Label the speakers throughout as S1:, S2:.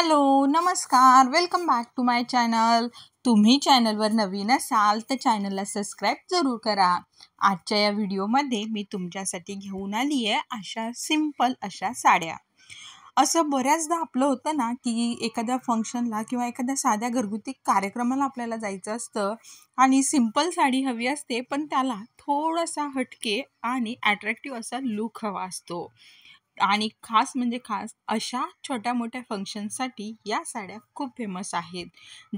S1: Hello, नमस्कार. Welcome back to my channel. तुम्ही चॅनलवर नवीन असाल तर चॅनलला सबस्क्राईब जरूर करा. आजच्या या व्हिडिओमध्ये मी तुमच्यासाठी घेऊन आली आहे अशा सिंपल अशा साड्या. असं बऱ्याचदा आपलं होतं ना, की एखाद्या फंक्शनला किंवा एखाद्या साध्या घरगुती कार्यक्रमाला आपल्याला जायचं असतं आणि सिंपल साडी हवी असते, पण त्याला थोडासा हटके आणि अट्रॅक्टिव्ह असा लूक हवा असतो. आणि खास म्हणजे खास अशा छोट्या-मोठ्या फंक्शनसाठी या साड्या खूप फेमस आहेत,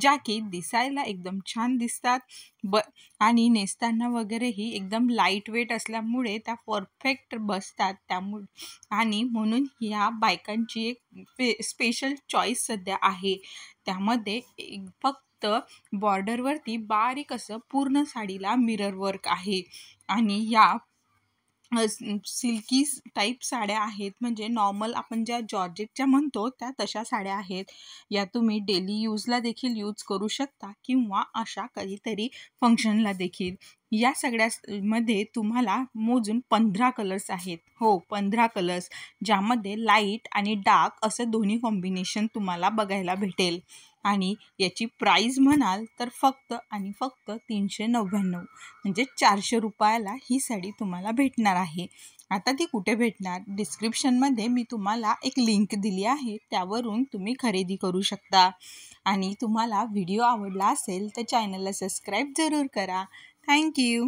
S1: ज्या की दिसायला एकदम छान दिसतात ब आणि नेसताना वगैरेही एकदम लाईट वेट असल्यामुळे त्या परफेक्ट बसतात. आणि म्हणून ह्या बायकांची एक स्पेशल चॉईस सध्या आहे. त्यामध्ये फक्त बॉर्डरवरती बारीक असं पूर्ण साडीला मिरर वर्क आहे आणि या सिल्की टाईप साड्या आहेत, म्हणजे नॉर्मल आपण ज्या जॉर्जेटच्या म्हणतो त्या तशा साड्या आहेत. या तुम्ही डेली यूजला देखील यूज करू शकता किंवा अशा कधीतरी फंक्शनला देखील. या सगळ्या मध्ये तुम्हाला मोजून 15 कलर्स आहेत. हो, 15 कलर्स, ज्यामध्ये लाईट आणि डार्क असं दोन्ही कॉम्बिनेशन तुम्हाला बघायला भेटेल. आणि याची प्राईज म्हणाल तर फक्त आणि फक्त 399, म्हणजे 400 रुपयाला ही साडी तुम्हाला भेटणार आहे. आता ती कुठे भेटणार? डिस्क्रिप्शनमध्ये मी तुम्हाला एक लिंक दिली आहे, त्यावरून तुम्ही खरेदी करू शकता. आणि तुम्हाला व्हिडिओ आवडला असेल तर चॅनलला सबस्क्राईब जरूर करा. थँक्यू.